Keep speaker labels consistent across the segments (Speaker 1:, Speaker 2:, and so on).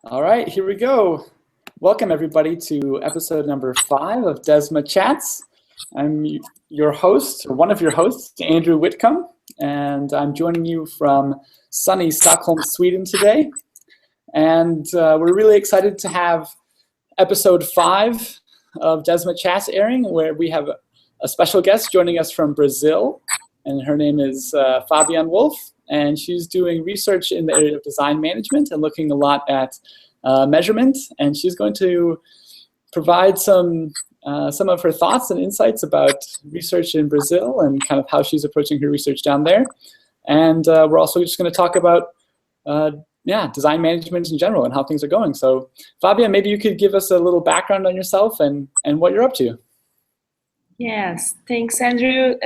Speaker 1: All right, here we go. Welcome everybody to episode number 5 of DESMA Chats. I'm your host, or one of your hosts, Andrew Whitcomb, and I'm joining you from sunny Stockholm, Sweden today. And we're really excited to have episode 5 of DESMA Chats airing, where we have a special guest joining us from Brazil, and her name is Fabienne Wolf. And she's doing research in the area of design management and looking a lot at measurement. And she's going to provide some of her thoughts and insights about research in Brazil and kind of how she's approaching her research down there. And we're also just going to talk about design management in general and how things are going. So Fabienne, maybe you could give us a little background on yourself and what you're up to.
Speaker 2: Yes, thanks, Andrew.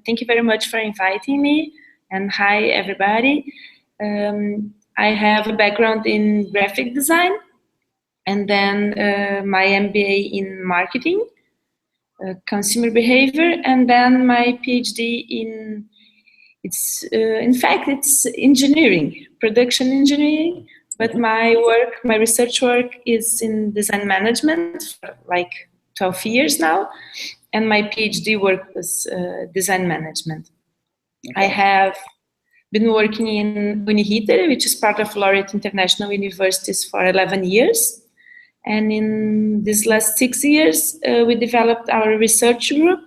Speaker 2: Thank you very much for inviting me. And hi, everybody. I have a background in graphic design, and then my MBA in marketing, consumer behavior, and then my PhD in it's engineering, production engineering. But my research work is in design management for like 12 years now, and my PhD work was design management. Okay. I have been working in Uniriter, which is part of Laureate International Universities, for 11 years. And in these last 6 years, we developed our research group.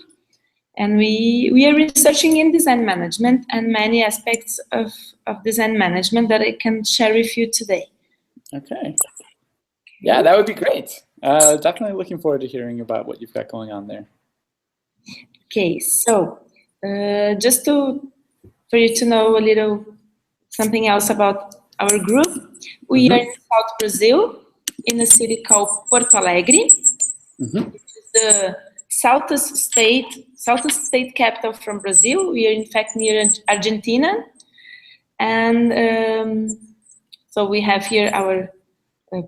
Speaker 2: And we are researching in design management and many aspects of design management that I can share with you today.
Speaker 1: Okay. Yeah, that would be great. Definitely looking forward to hearing about what you've got going on there.
Speaker 2: Okay, so just for you to know a little something else about our group, we are in South Brazil, in a city called Porto Alegre, which is the southest state capital from Brazil. We are in fact near Argentina, and so we have here our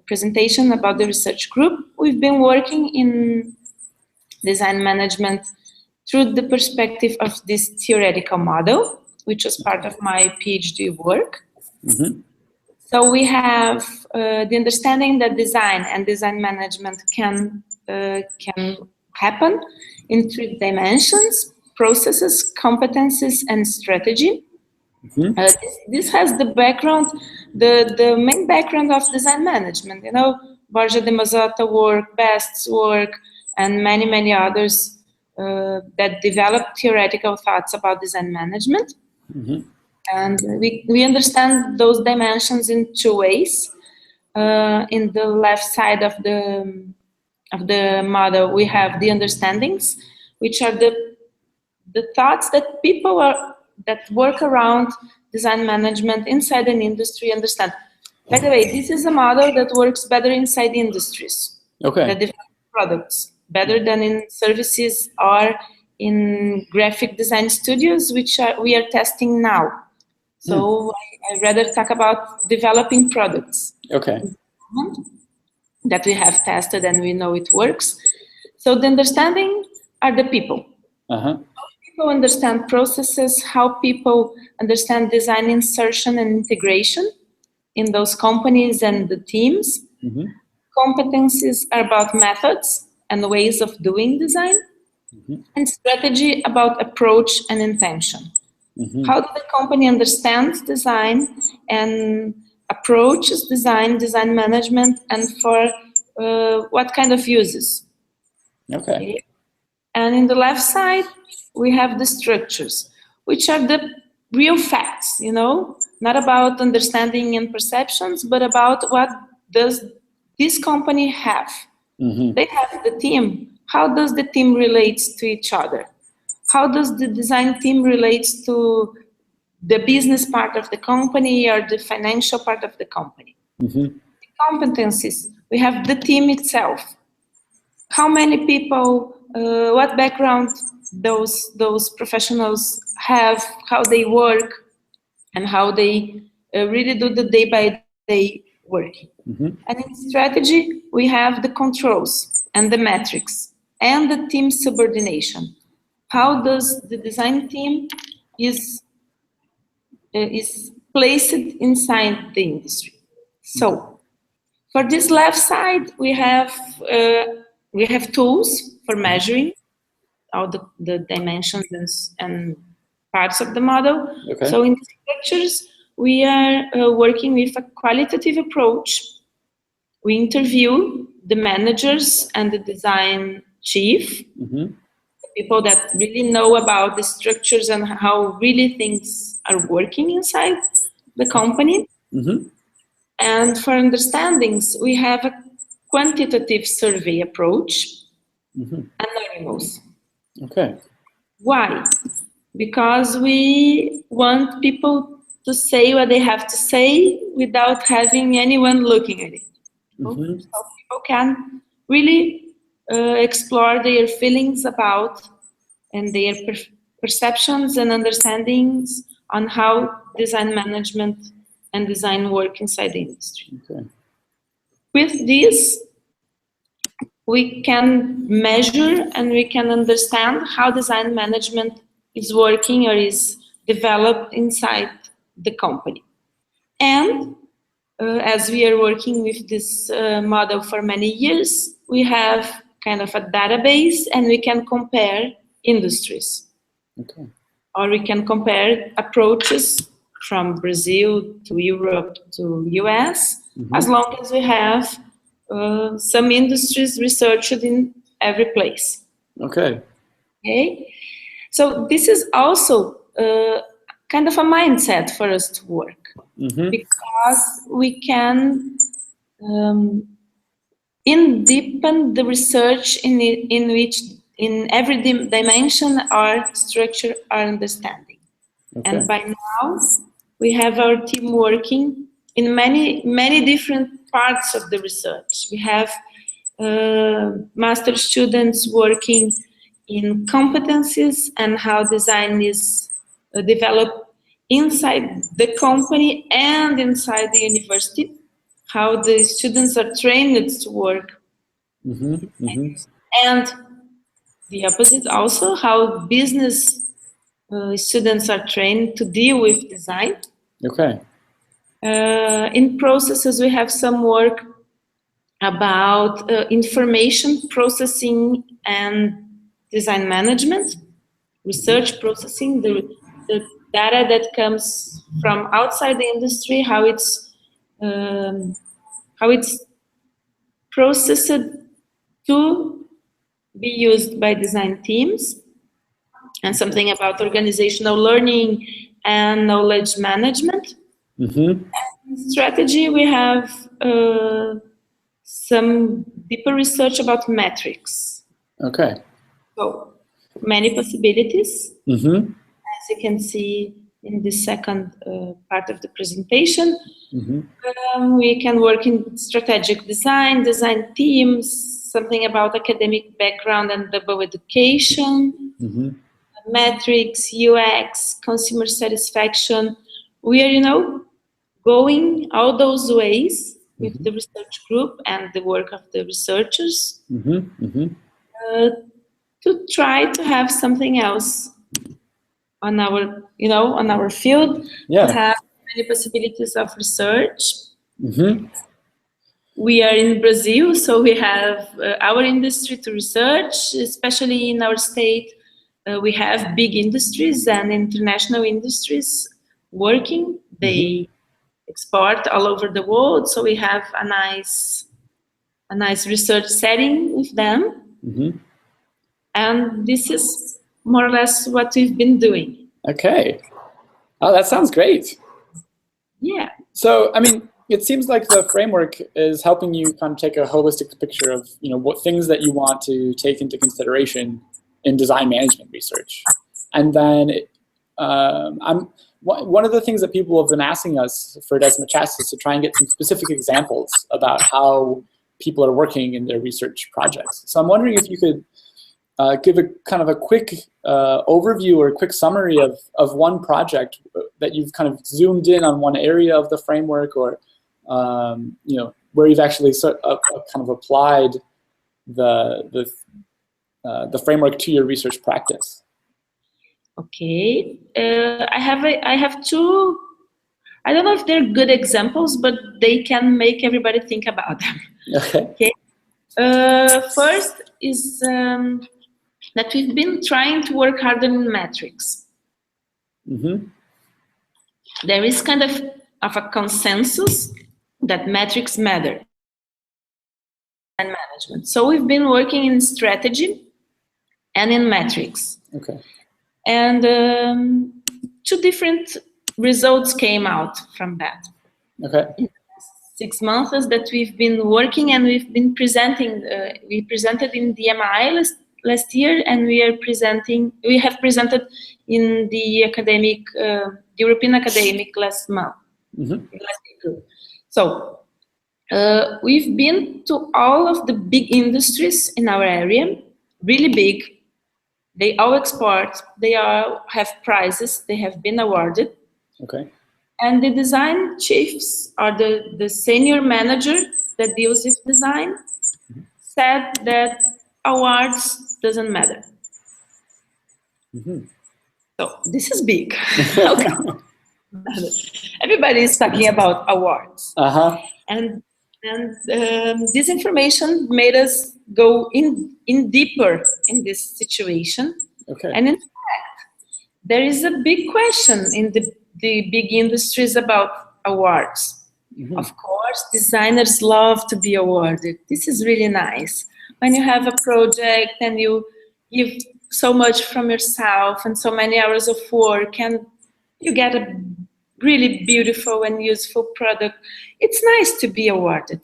Speaker 2: presentation about the research group. We've been working in design management through the perspective of this theoretical model, which was part of my PhD work. So we have the understanding that design and design management can happen in 3 dimensions: processes, competencies, and strategy. This has the background, the main background of design management. You know, Borja de Mazota work, Best's work, and many others that develop theoretical thoughts about design management. And we understand those dimensions in 2 ways. In the left side of the model, we have the understandings, which are the thoughts that people that work around design management inside an industry understand. By the way, this is a model that works better inside industries.
Speaker 1: Okay.
Speaker 2: That develop products better than in services or in graphic design studios, which we are testing now. So I'd rather talk about developing products.
Speaker 1: Okay.
Speaker 2: That we have tested and we know it works. So the understanding are the people. How people understand processes, how people understand design insertion and integration in those companies and the teams. Competencies are about methods and ways of doing design. And strategy about approach and intention. How does the company understand design and approaches design management, and for what kind of uses? Okay. And in the left side, we have the structures, which are the real facts, you know, not about understanding and perceptions, but about what does this company have. They have the team. How does the team relate to each other? How does the design team relate to the business part of the company or the financial part of the company? The competencies. We have the team itself. How many people, what background those professionals have, how they work, and how they really do the day-by-day work. And in strategy, we have the controls and the metrics and the team subordination. How does the design team is placed inside the industry? So For this left side, we have tools for measuring all the dimensions and parts of the model.
Speaker 1: Okay.
Speaker 2: So in these pictures, we are working with a qualitative approach. We interview the managers and the design chief, people that really know about the structures and how really things are working inside the company. And for understandings, we have a quantitative survey approach, anonymous.
Speaker 1: Okay.
Speaker 2: Why? Because we want people to say what they have to say without having anyone looking at it. So people can really explore their feelings about and their perceptions and understandings on how design management and design work inside the industry.
Speaker 1: Okay.
Speaker 2: With this, we can measure and we can understand how design management is working or is developed inside the company. And as we are working with this model for many years, we have kind of a database and we can compare industries.
Speaker 1: Okay.
Speaker 2: Or we can compare approaches from Brazil to Europe to US, as long as we have some industries researched in every place.
Speaker 1: Okay.
Speaker 2: Okay. So this is also kind of a mindset for us to work, because we can deepen the research in which in every dimension or structure our understanding.
Speaker 1: Okay.
Speaker 2: And by now we have our team working in many different parts of the research. We have master students working in competencies and how design is developed inside the company and inside the university, how the students are trained to work. And the opposite also, how business students are trained to deal with design.
Speaker 1: Okay.
Speaker 2: In processes, we have some work about information processing and design management, research processing, the data that comes from outside the industry, how it's processed to be used by design teams, and something about organizational learning and knowledge management. Strategy, we have some deeper research about metrics.
Speaker 1: Okay.
Speaker 2: So many possibilities, as you can see in the second part of the presentation. We can work in strategic design, design teams, something about academic background and double education, metrics, UX, consumer satisfaction. We are, going all those ways with the research group and the work of the researchers to try to have something else on our, on our field, to have many possibilities of research. We are in Brazil, so we have our industry to research, especially in our state. We have big industries and international industries working. They export all over the world, so we have a nice research setting with them. And this is more or less what we've been doing.
Speaker 1: Okay. Oh, that sounds great.
Speaker 2: Yeah.
Speaker 1: So, I mean, it seems like the framework is helping you kind of take a holistic picture of, what things that you want to take into consideration in design management research. And then one of the things that people have been asking us for DESMA Chats is to try and get some specific examples about how people are working in their research projects. So I'm wondering if you could give a kind of a quick overview or a quick summary of one project that you've kind of zoomed in on one area of the framework, or where you've actually kind of applied the framework to your research practice.
Speaker 2: Okay, I have I don't know if they're good examples, but they can make everybody think about them.
Speaker 1: Okay.
Speaker 2: First is that we've been trying to work harder in metrics. There is kind of a consensus that metrics matter and management. So we've been working in strategy and in metrics.
Speaker 1: Okay.
Speaker 2: And two different results came out from that.
Speaker 1: Okay.
Speaker 2: In the last 6 months that we've been working, and we've been presenting. We presented in DMI last year, and we have presented in the academic, European academic last month, last April. So we've been to all of the big industries in our area, really big. They all export, they all have prizes, they have been awarded.
Speaker 1: Okay.
Speaker 2: And the design chiefs, or the senior manager that deals with design, said that awards doesn't matter. So this is big. Everybody is talking about awards. And this information made us go in deeper in this situation.
Speaker 1: Okay.
Speaker 2: And in fact, there is a big question in the big industries about awards. Of course, designers love to be awarded. This is really nice. When you have a project and you give so much from yourself and so many hours of work, and you get a really beautiful and useful product, it's nice to be awarded.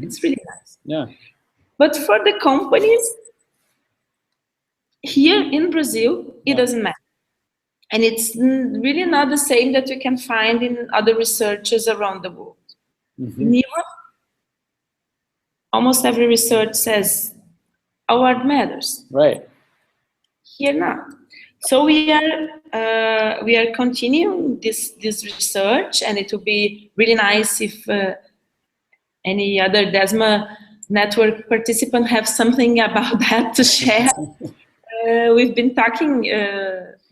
Speaker 2: It's really nice.
Speaker 1: Yeah.
Speaker 2: But for the companies here in Brazil, it doesn't matter. And it's really not the same that we can find in other researchers around the world. In Europe, almost every research says award matters.
Speaker 1: Right.
Speaker 2: Here not. So we are continuing this research, and it would be really nice if any other DESMA network participant have something about that to share. We've been talking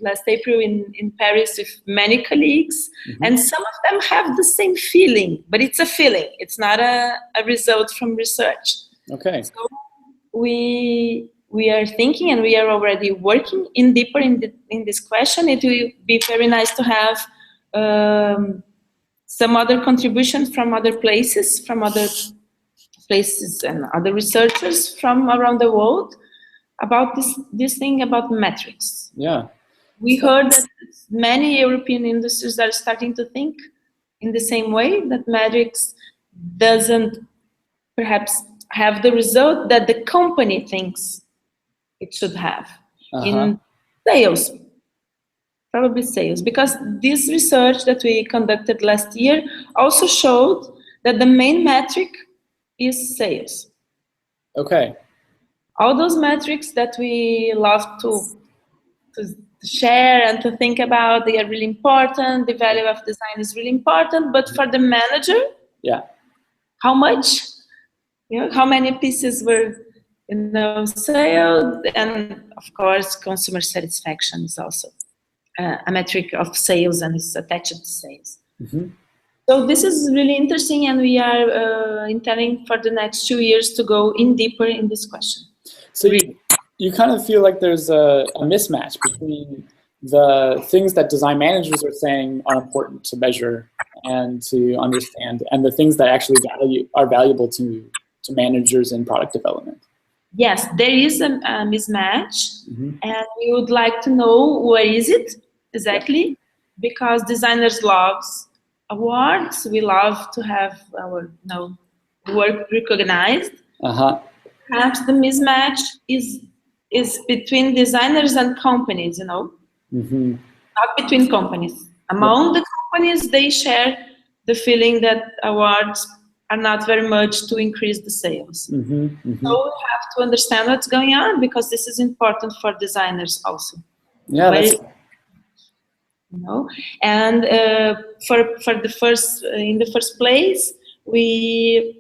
Speaker 2: last April in Paris with many colleagues, and some of them have the same feeling, but it's a feeling. It's not a result from research.
Speaker 1: Okay.
Speaker 2: So we are thinking, and we are already working deeper in this question. It will be very nice to have some other contributions from other places and other researchers from around the world about this thing about metrics.
Speaker 1: Yeah.
Speaker 2: We heard that many European industries are starting to think in the same way, that metrics doesn't perhaps have the result that the company thinks it should have in sales, probably sales, because this research that we conducted last year also showed that the main metric is sales.
Speaker 1: Okay.
Speaker 2: All those metrics that we love to share and to think about, they are really important. The value of design is really important, but for the manager, how much, how many pieces were sold, and of course, consumer satisfaction is also a metric of sales, and is attached to sales. So this is really interesting, and we are intending for the next 2 years to go in deeper in this question.
Speaker 1: So you kind of feel like there's a mismatch between the things that design managers are saying are important to measure and to understand, and the things that actually are valuable to managers in product development.
Speaker 2: Yes, there is a mismatch, and we would like to know where is it exactly, because designers love awards. We love to have our work recognized. Perhaps the mismatch is between designers and companies, not between companies. Among the companies, they share the feeling that awards are not very much to increase the sales. So we have to understand what's going on, because this is important for designers also.
Speaker 1: Yeah,
Speaker 2: and for the first in the first place, we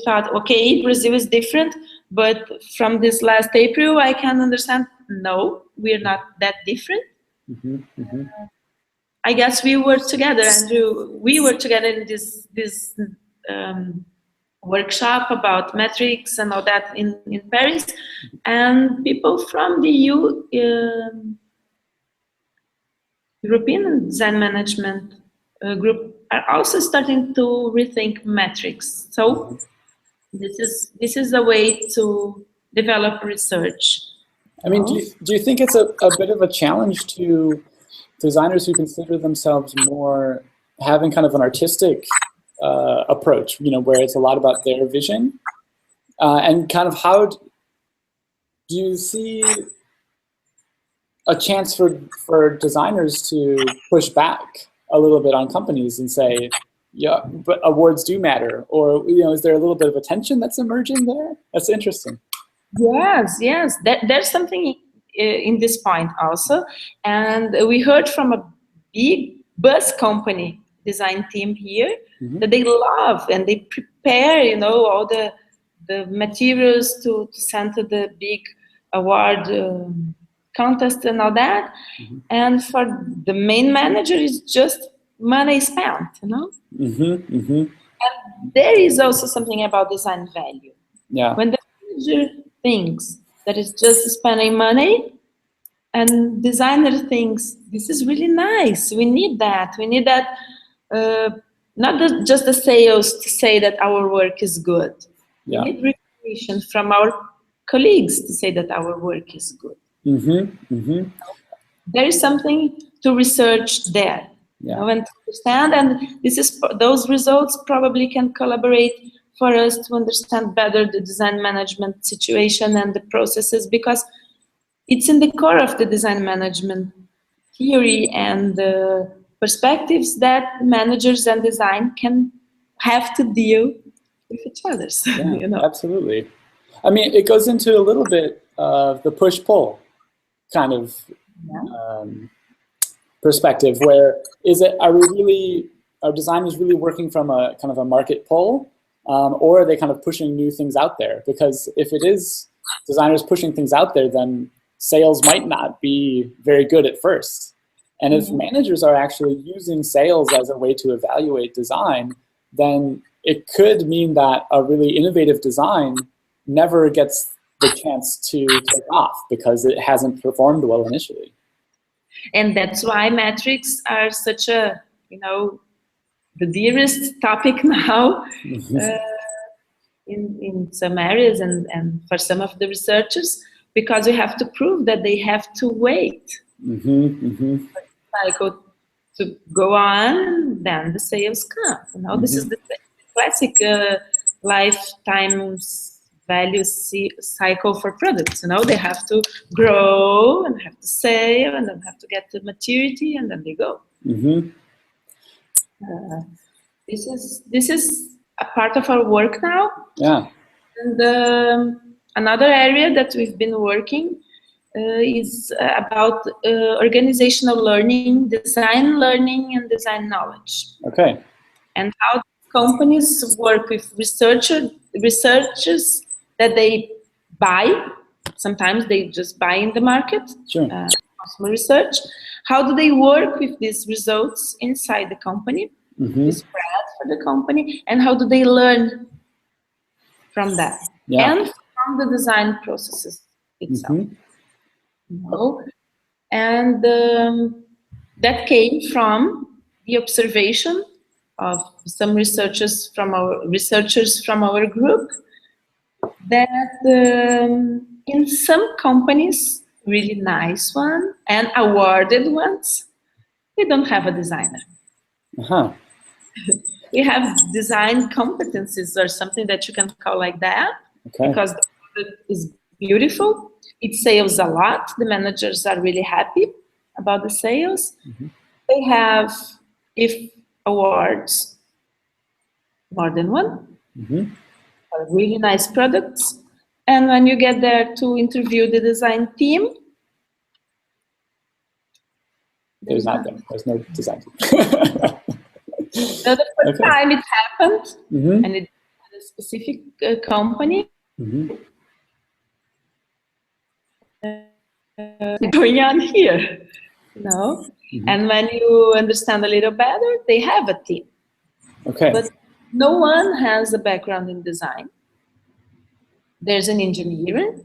Speaker 2: thought, okay, Brazil is different, but from this last April, I can understand, no, we're not that different. I guess we were together, Andrew. We were together in this workshop about metrics and all that in Paris, and people from the European design management group are also starting to rethink metrics. So this is a way to develop research.
Speaker 1: I mean, do you think it's a bit of a challenge to designers who consider themselves more having kind of an artistic approach, you know, where it's a lot about their vision, and kind of how do you see a chance for designers to push back a little bit on companies and say, yeah, but awards do matter, or, you know, is there a little bit of a tension that's emerging there? That's interesting.
Speaker 2: Yes. There's something in this point also, and we heard from a big bus company design team here that they love and they prepare, you know, all the materials to send to the big award contest and all that, and for the main manager is just money spent, you know. And there is also something about design value.
Speaker 1: Yeah.
Speaker 2: When the manager thinks that it's just spending money, and designer thinks this is really nice, we need that. We need that, not just the sales to say that our work is good.
Speaker 1: Yeah.
Speaker 2: We need recognition from our colleagues to say that our work is good. There is something to research there.
Speaker 1: Yeah.
Speaker 2: And to understand, and this is those results probably can collaborate for us to understand better the design management situation and the processes, because it's in the core of the design management theory and the perspectives that managers and design can have to deal with each other.
Speaker 1: Yeah,
Speaker 2: you know?
Speaker 1: Absolutely. I mean, it goes into a little bit of the push-pull kind of perspective, where are designers really working from a kind of a market pull, or are they kind of pushing new things out there? Because if it is designers pushing things out there, then sales might not be very good at first. And if managers are actually using sales as a way to evaluate design, then it could mean that a really innovative design never gets the chance to take off because it hasn't performed well initially.
Speaker 2: And that's why metrics are such a, you know, the dearest topic now in some areas and for some of the researchers, because we have to prove that they have to wait for the cycle to go on, then the sales come. You know, this is the classic lifetime value cycle for products. You know, they have to grow and have to sell and then have to get to maturity and then they go. This is a part of our work now.
Speaker 1: Yeah.
Speaker 2: And another area that we've been working is about organizational learning, design learning, and design knowledge.
Speaker 1: Okay.
Speaker 2: And how companies work with researchers that they buy. Sometimes they just buy in the market.
Speaker 1: Sure.
Speaker 2: Customer research. How do they work with these results inside the company? The spread for the company, and how do they learn from that?
Speaker 1: Yeah.
Speaker 2: And from the design processes itself. You know? And that came from the observation of some researchers from our group, that in some companies, really nice ones and awarded ones, we don't have a designer. We have design competencies or something that you can call like that, because the product is beautiful. It sells a lot. The managers are really happy about the sales. They have, if awards, more than one, really nice products. And when you get there to interview the design team,
Speaker 1: there's no design team.
Speaker 2: So the first time it happened, and it had a specific company, going on here. No. And when you understand a little better, they have a team.
Speaker 1: Okay.
Speaker 2: But no one has a background in design. There's an engineer.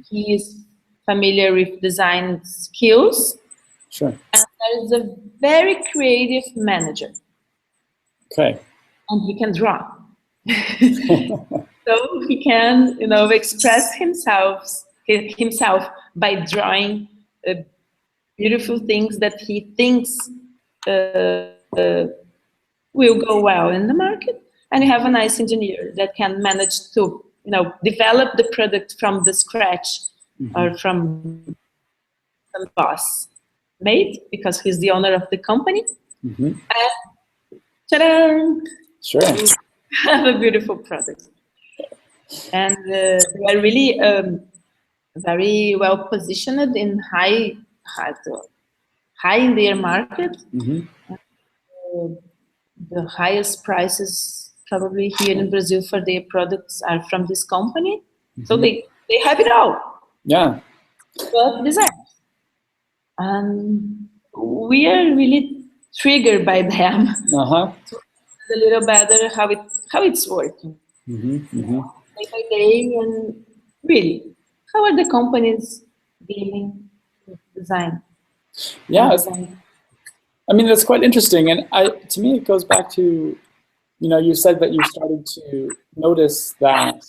Speaker 2: He is familiar with design skills.
Speaker 1: Sure.
Speaker 2: And there is a very creative manager.
Speaker 1: Okay.
Speaker 2: And he can draw. So he can, express himself by drawing beautiful things that he thinks will go well in the market. And you have a nice engineer that can manage to, develop the product from the scratch or from some boss made, because he's the owner of the company. And ta-da!
Speaker 1: Sure.
Speaker 2: We have a beautiful product. And they are really very well positioned in high in their market. The highest prices probably here in Brazil for their products are from this company. So they have it all.
Speaker 1: Yeah.
Speaker 2: But design. And we are really triggered by them to understand a little better how it's working. Day by day, and really, how are the companies dealing with design?
Speaker 1: Yeah. I mean, that's quite interesting. And to me, it goes back to, you said that you started to notice that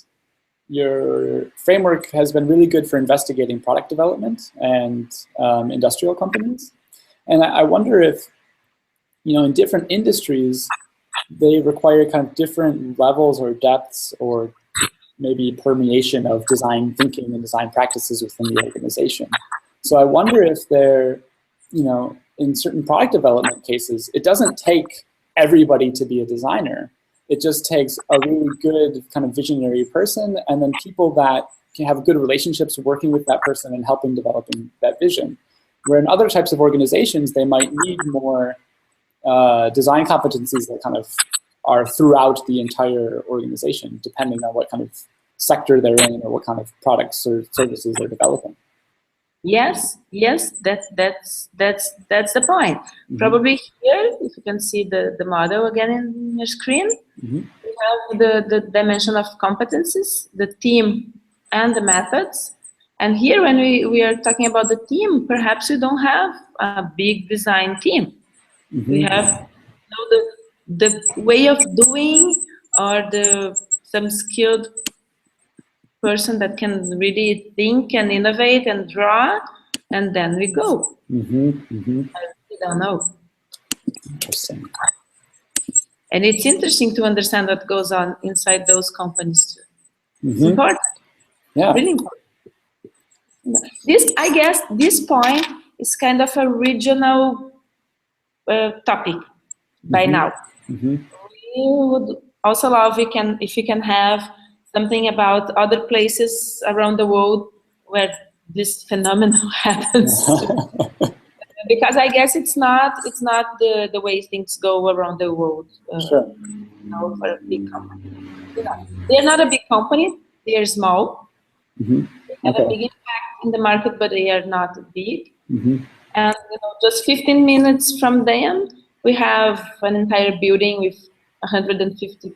Speaker 1: your framework has been really good for investigating product development and industrial companies. And I wonder if, in different industries, they require kind of different levels or depths or maybe permeation of design thinking and design practices within the organization. So I wonder if they're, in certain product development cases, it doesn't take everybody to be a designer. It just takes a really good kind of visionary person, and then people that can have good relationships working with that person and helping developing that vision. Where in other types of organizations, they might need more design competencies that kind of are throughout the entire organization, depending on what kind of sector they're in or what kind of products or services they're developing.
Speaker 2: Yes, that's the point. Probably here, if you can see the model again in your screen, we have the dimension of competencies, the team, and the methods. And here, when we are talking about the team, perhaps we don't have a big design team. We have the way of doing, or some skilled person that can really think and innovate and draw, and then we go. I really don't know.
Speaker 1: Interesting.
Speaker 2: And it's interesting to understand what goes on inside those companies too. It's important.
Speaker 1: Yeah.
Speaker 2: Really important. I guess this point is kind of a regional topic by now. We would also love if you can have something about other places around the world where this phenomenon happens. Because I guess it's not the way things go around the world.
Speaker 1: Sure.
Speaker 2: For a big company. They're not a big company. They are small. They have a big impact in the market, but they are not big. And just 15 minutes from them, we have an entire building with 150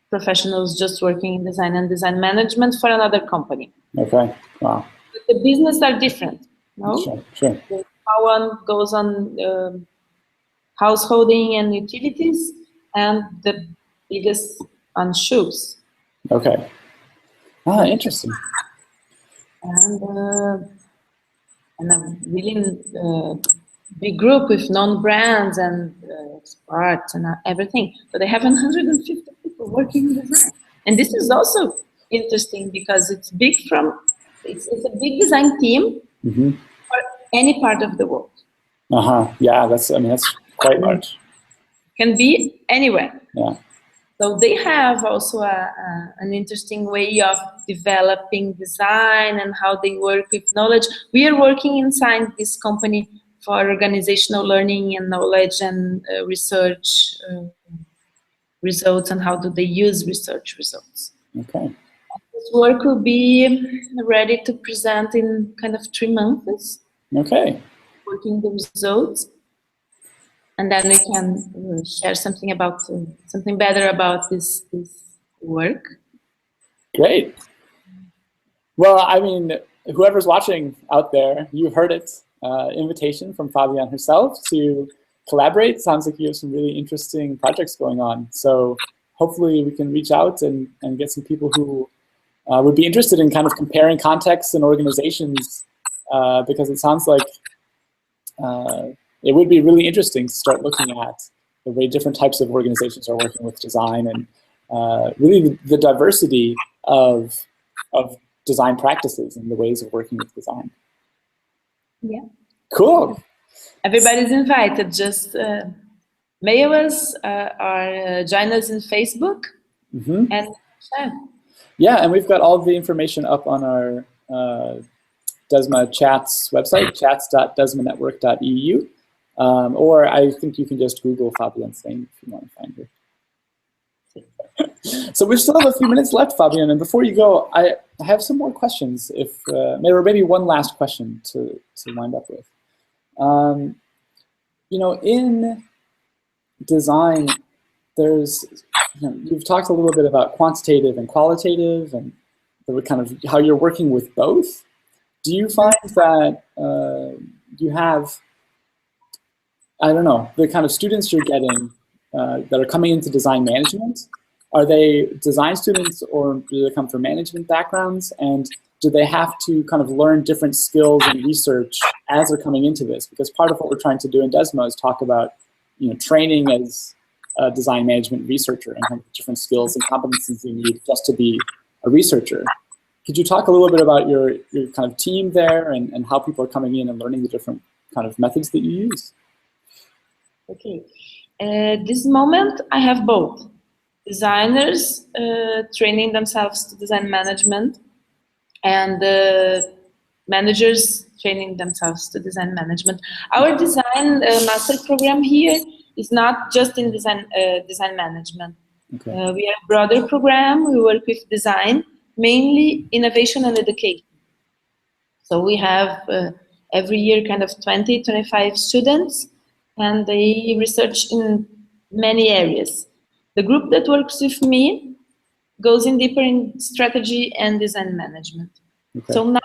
Speaker 2: professionals just working in design and design management for another company.
Speaker 1: Okay. Wow.
Speaker 2: But the business are different. No?
Speaker 1: Sure.
Speaker 2: The small one goes on householding and utilities, and the biggest on shoes.
Speaker 1: Okay. Ah, interesting.
Speaker 2: And a really big group with known brands and experts and everything. So they have 150 people working in design. And this is also interesting because it's it's a big design team for any part of the world.
Speaker 1: Yeah, that's quite large.
Speaker 2: Can be anywhere.
Speaker 1: Yeah.
Speaker 2: So they have also an interesting way of developing design and how they work with knowledge. We are working inside this company for organizational learning and knowledge and research results, and how do they use research results.
Speaker 1: Okay.
Speaker 2: This work will be ready to present in kind of 3 months.
Speaker 1: Okay.
Speaker 2: Working the results, and then we can share something about something better about this work.
Speaker 1: Great. Well, I mean, whoever's watching out there, you heard it. Invitation from Fabienne herself to collaborate. Sounds like you have some really interesting projects going on. So hopefully we can reach out and get some people who would be interested in kind of comparing contexts and organizations, because it sounds like it would be really interesting to start looking at the way different types of organizations are working with design, and really the diversity of design practices and the ways of working with design.
Speaker 2: Yeah.
Speaker 1: Cool.
Speaker 2: Everybody's invited. Just mail us or join us in Facebook.
Speaker 1: Mm-hmm.
Speaker 2: And share.
Speaker 1: Yeah, and we've got all the information up on our DESMA Chats website, chats.desmanetwork.eu. Or I think you can just Google Fabienne's name if you want to find her. So we still have a few minutes left, Fabienne, and before you go, I have some more questions. If maybe one last question to wind up with. You know, in design, there's you've talked a little bit about quantitative and qualitative, and the kind of how you're working with both. Do you find that you have, I don't know, the kind of students you're getting that are coming into design management? Are they design students, or do they come from management backgrounds? And do they have to kind of learn different skills and research as they're coming into this? Because part of what we're trying to do in DESMA is talk about, training as a design management researcher and how different skills and competencies you need just to be a researcher. Could you talk a little bit about your kind of team there, and how people are coming in and learning the different kind of methods that you use?
Speaker 2: Okay. This moment, I have both. Designers training themselves to design management, and managers training themselves to design management. Our design master program here is not just in design management.
Speaker 1: Okay.
Speaker 2: We are a broader program. We work with design, mainly innovation and education. So we have every year kind of 20, 25 students, and they research in many areas. The group that works with me goes in deeper in strategy and design management. Okay. So now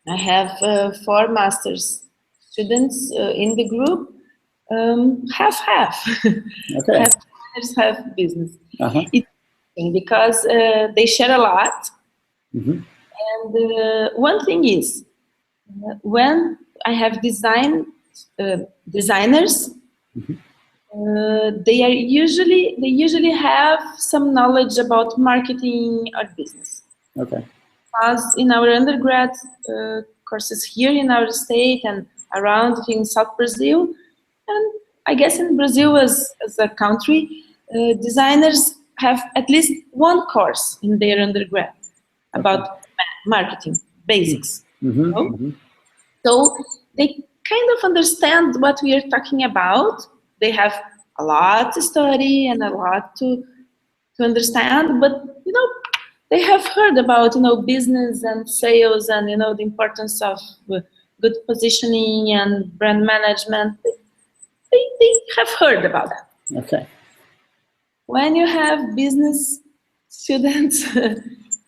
Speaker 2: I have 4 master's students in the group, half-half.
Speaker 1: Okay.
Speaker 2: Half business. It's interesting because they share a lot. Mm-hmm. And one thing is, when I have designers, mm-hmm. They usually have some knowledge about marketing or business. Okay. Because in our undergrad courses here in our state and around in South Brazil, and I guess in Brazil as a country, designers have at least one course in their undergrad about marketing basics. Mm-hmm. Mm-hmm. So they kind of understand what we are talking about. They have a lot to study and a lot to understand, but they have heard about business and sales and the importance of good positioning and brand management. They have heard about that. Okay. When you have business students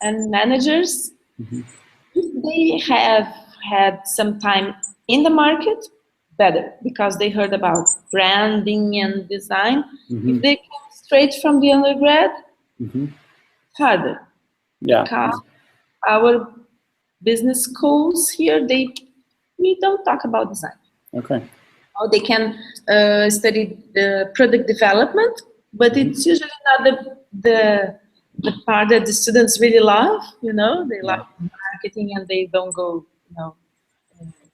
Speaker 2: and managers, mm-hmm. if they have had some time in the market, better, because they heard about branding and design. Mm-hmm. If they come straight from the undergrad, mm-hmm. harder. Yeah. Because our business schools here, we don't talk about design. Okay. Or they can study the product development, but mm-hmm. it's usually not the part that the students really love. They love marketing, and they don't go,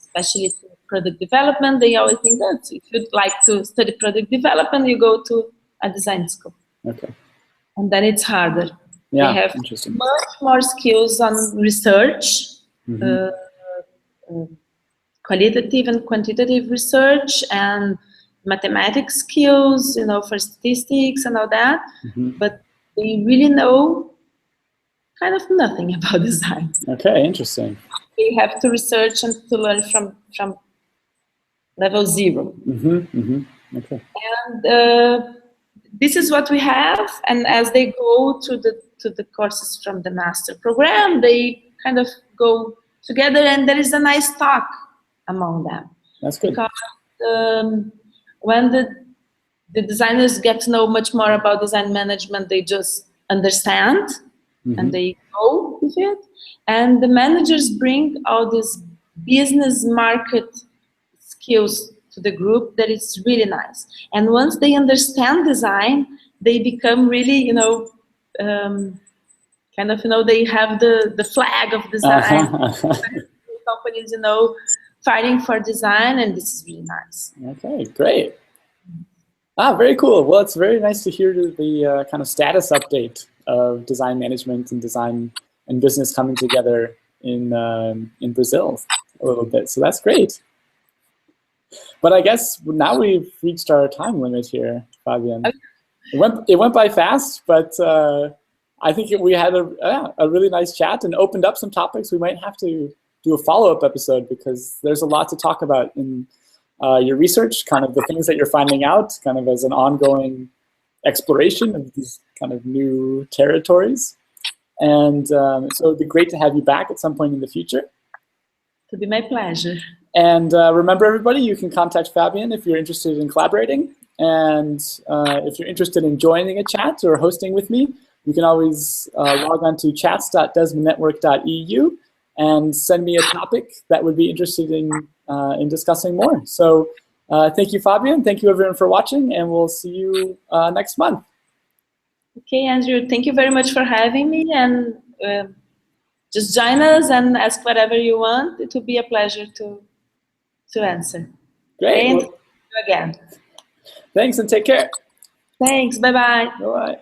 Speaker 2: especially to product development. They always think that if you'd like to study product development, you go to a design school. Okay. And then it's harder. Yeah, they have much more skills on research, mm-hmm. Qualitative and quantitative research, and mathematics skills, for statistics and all that. Mm-hmm. But they really know kind of nothing about design. Okay, interesting. They have to research and to learn from level 0.
Speaker 1: Okay.
Speaker 2: And this is what we have. And as they go to the courses from the master program, they kind of go together, and there is a nice talk among them.
Speaker 1: That's good.
Speaker 2: Because when the designers get to know much more about design management, they just understand and they go with it. And the managers bring all these business market skills to the group that is really nice. And once they understand design, they become really, kind of, they have the flag of design. Companies, fighting for design, and this is really nice.
Speaker 1: Okay, great. Very cool. Well, it's very nice to hear the kind of status update of design management and design and business coming together in Brazil a little bit. So that's great. But I guess now we've reached our time limit here, Fabian. Okay. It went by fast, but I think we had a really nice chat and opened up some topics. We might have to do a follow-up episode because there's a lot to talk about in your research, kind of the things that you're finding out, kind of as an ongoing exploration of these kind of new territories. And so it'd be great to have you back at some point in the future.
Speaker 2: It would be my pleasure.
Speaker 1: And remember, everybody, you can contact Fabian if you're interested in collaborating. And if you're interested in joining a chat or hosting with me, you can always log on to chats.desmanetwork.eu and send me a topic that would be interested in discussing more. So thank you, Fabian. Thank you, everyone, for watching, and we'll see you next month.
Speaker 2: Okay, Andrew, thank you very much for having me, and just join us and ask whatever you want. It will be a pleasure to answer.
Speaker 1: Great.
Speaker 2: And see you again.
Speaker 1: Thanks, and take care.
Speaker 2: Thanks. Bye-bye.
Speaker 1: Bye-bye.